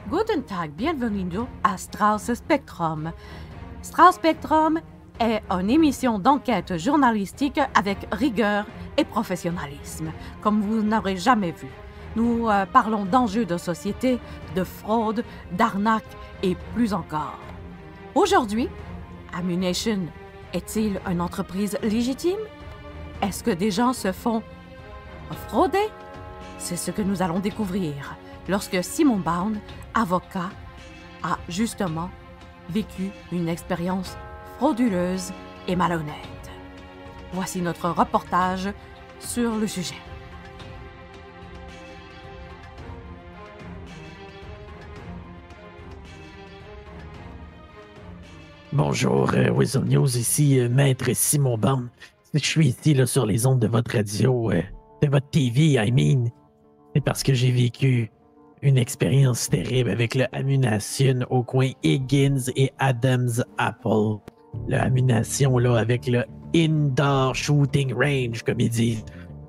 Guten Tag, bienvenue à Strauss Spectrum. Strauss Spectrum est une émission d'enquête journalistique avec rigueur et professionnalisme, comme vous n'aurez jamais vu. Nous parlons d'enjeux de société, de fraude, d'arnaque et plus encore. Aujourd'hui, Ammu-Nation est-il une entreprise légitime? Est-ce que des gens se font frauder? C'est ce que nous allons découvrir lorsque Simon Bound, avocat, a justement vécu une expérience frauduleuse et malhonnête. Voici notre reportage sur le sujet. Bonjour, Wizard News, ici Maître Simon Bound. Je suis ici là, sur les ondes de votre radio, de votre TV, c'est parce que j'ai vécu une expérience terrible avec le Ammu-Nation au coin Higgins et Adams Apple. Le Ammu-Nation là, avec le Indoor Shooting Range, comme ils disent.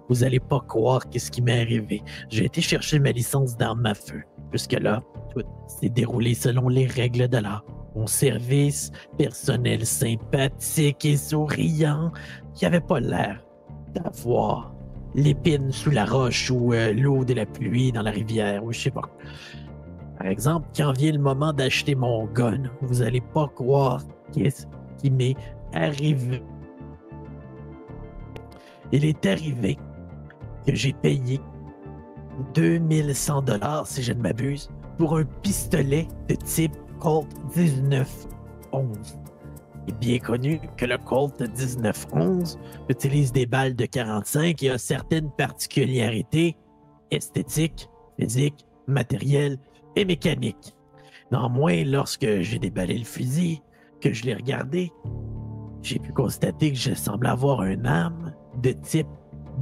Vous allez pas croire qu'est-ce qui m'est arrivé. J'ai été chercher ma licence d'arme à feu. Jusque-là, tout s'est déroulé selon les règles de l'art. Mon service, personnel sympathique et souriant, qui avait pas l'air d'avoir l'épine sous la roche ou l'eau de la pluie dans la rivière, ou je sais pas. Par exemple, quand vient le moment d'acheter mon gun, vous allez pas croire qu'est-ce qui m'est arrivé. Il est arrivé que j'ai payé 2100 $, si je ne m'abuse, pour un pistolet de type Colt 1911. Il est bien connu que le Colt 1911 utilise des balles de 45 et a certaines particularités esthétiques, physiques, matérielles et mécaniques. Néanmoins, lorsque j'ai déballé le fusil, que je l'ai regardé, j'ai pu constater que je semble avoir une arme de type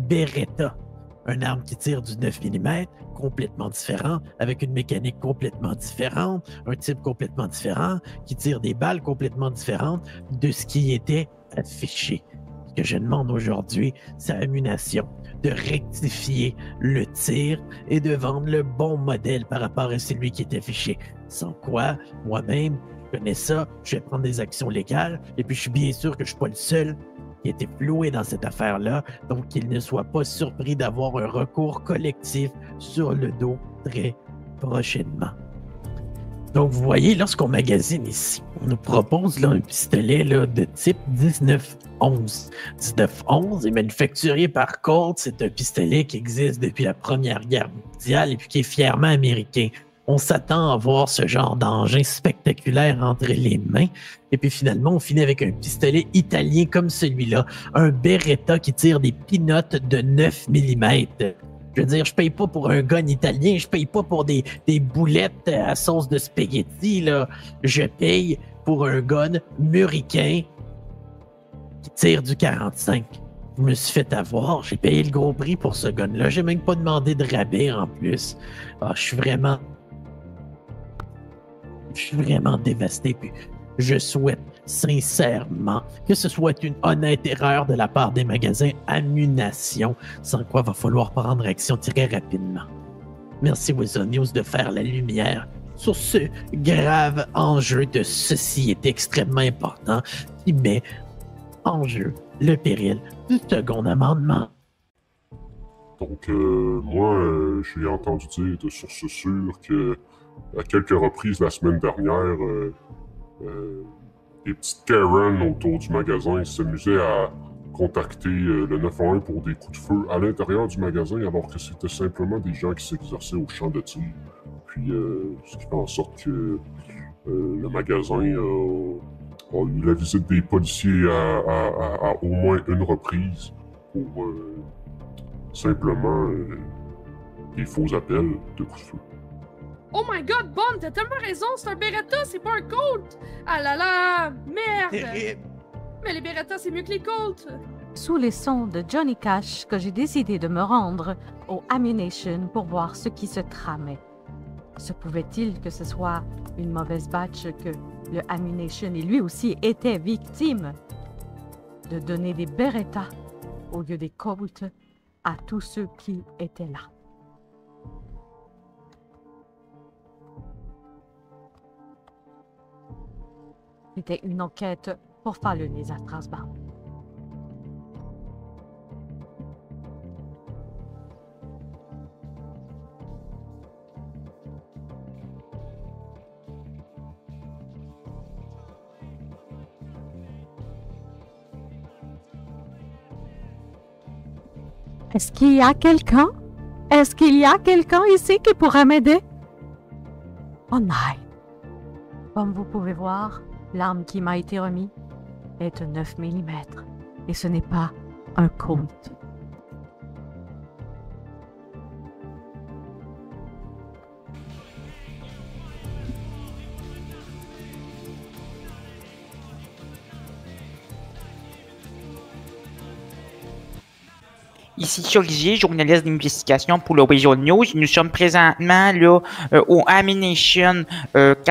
Beretta. Une arme qui tire du 9 mm, complètement différent, avec une mécanique complètement différente, un type complètement différent, qui tire des balles complètement différentes de ce qui était affiché. Ce que je demande aujourd'hui, c'est à Ammu-Nation de rectifier le tir et de vendre le bon modèle par rapport à celui qui est affiché. Sans quoi, moi-même, je connais ça, je vais prendre des actions légales, et puis je suis bien sûr que je ne suis pas le seul qui était floué dans cette affaire-là, donc qu'il ne soit pas surpris d'avoir un recours collectif sur le dos très prochainement. Donc, vous voyez, lorsqu'on magasine ici, on nous propose là, un pistolet là, de type 1911. 1911 est manufacturé par Colt. C'est un pistolet qui existe depuis la Première Guerre mondiale et puis qui est fièrement américain. On s'attend à voir ce genre d'engin spectaculaire entre les mains. Et puis finalement, on finit avec un pistolet italien comme celui-là. Un Beretta qui tire des pinottes de 9 mm. Je veux dire, je paye pas pour un gun italien, je paye pas pour des boulettes à sauce de spaghetti, là. Je paye pour un gun muricain qui tire du 45. Je me suis fait avoir, j'ai payé le gros prix pour ce gun-là. J'ai même pas demandé de rabais en plus. Ah, je suis vraiment dévasté. Puis je souhaite sincèrement que ce soit une honnête erreur de la part des magasins Ammu-Nation, sans quoi il va falloir prendre action très rapidement. Merci Wizard News de faire la lumière sur ce grave enjeu de société extrêmement important qui met en jeu le péril du second amendement. Donc, moi, j'ai entendu dire de sources sûres que à quelques reprises la semaine dernière, des petites Karen autour du magasin s'amusaient à contacter le 911 pour des coups de feu à l'intérieur du magasin, alors que c'était simplement des gens qui s'exerçaient au champ de tir. Puis, ce qui fait en sorte que le magasin a eu la visite des policiers à au moins une reprise pour simplement des faux appels de coups de feu. Oh my god, Bond, t'as tellement raison, c'est un Beretta, c'est pas un Colt! Ah là là, merde! Terrible. Mais les Beretta, c'est mieux que les Colts! Sous les sons de Johnny Cash que j'ai décidé de me rendre au Ammu-Nation pour voir ce qui se tramait. Se pouvait-il que ce soit une mauvaise batch que le Ammu-Nation et lui aussi était victime de donner des Beretta au lieu des Colts à tous ceux qui étaient là? C'était une enquête pour Fallenisa Strasbourg. Est-ce qu'il y a quelqu'un? Est-ce qu'il y a quelqu'un ici qui pourrait m'aider? Oh non! Comme vous pouvez voir, l'arme qui m'a été remise est un 9 mm et ce n'est pas un Colt. Ici Chorigier, journaliste d'investigation pour le Weasel News. Nous sommes présentement là, au Ammunition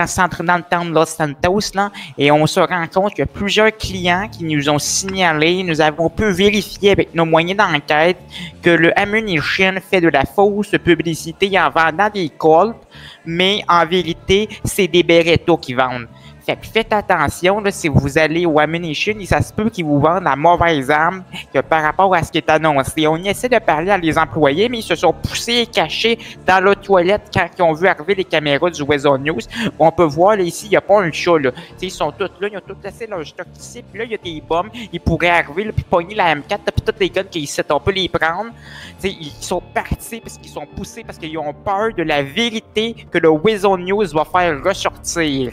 Centre dans le temps de Los Santos là, et on se rend compte qu'il y a plusieurs clients qui nous ont signalé, nous avons pu vérifier avec nos moyens d'enquête que le Ammunition fait de la fausse publicité en vendant des Colts, mais en vérité, c'est des Beretta qu'ils vendent. Fait que faites attention, là, si vous allez au Ammunition, ça se peut qu'ils vous vendent la mauvaise arme que par rapport à ce qui est annoncé. On essaie de parler à les employés, mais ils se sont poussés et cachés dans la toilette quand ils ont vu arriver les caméras du Weasel News. On peut voir, là, ici, il n'y a pas un chat, là. T'sais, ils sont tous là, ils ont tous laissé leur stock ici, puis là, il y a des bombes, ils pourraient arriver, là, puis pogner la M4, là, puis toutes les guns qu'ils essaient, on peut les prendre. T'sais, ils sont partis parce qu'ils sont poussés, parce qu'ils ont peur de la vérité que le Weasel News va faire ressortir.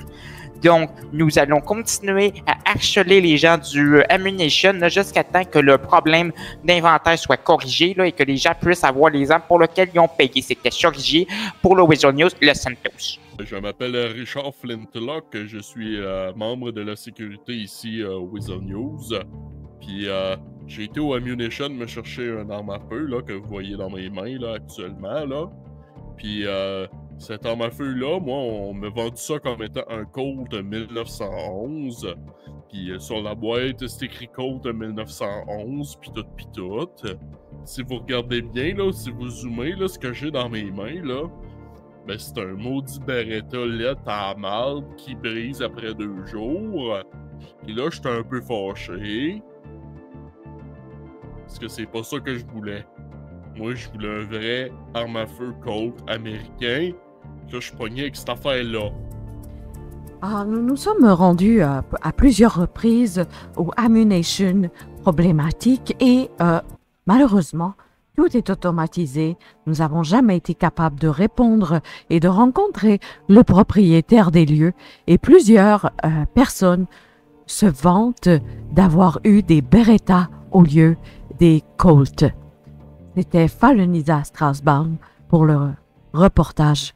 Donc, nous allons continuer à harceler les gens du Ammunition jusqu'à temps que le problème d'inventaire soit corrigé là, et que les gens puissent avoir les armes pour lesquelles ils ont payé. C'était Chorigier pour le Weasel News, Los Santos. Je m'appelle Richard Flintlock, je suis membre de la sécurité ici au Weasel News. Puis j'ai été au Ammunition me chercher une arme à feu là, que vous voyez dans mes mains là, actuellement. Là. Puis cette arme à feu-là, moi, on m'a vendu ça comme étant un Colt 1911. Puis sur la boîte, c'est écrit Colt 1911, puis tout. Si vous regardez bien, là, si vous zoomez, là, ce que j'ai dans mes mains, là, ben c'est un maudit Beretta LED à marde qui brise après 2 jours. Puis là, j'étais un peu fâché. Parce que c'est pas ça que je voulais. Moi, je voulais un vrai arme à feu Colt américain. Là, je suis pogné avec cette affaire-là. Nous nous sommes rendus à plusieurs reprises au Ammunition problématique et malheureusement, tout est automatisé. Nous n'avons jamais été capables de répondre et de rencontrer le propriétaire des lieux et plusieurs personnes se vantent d'avoir eu des Beretta au lieu des Colts. C'était Fallenisa Strasbourg pour le reportage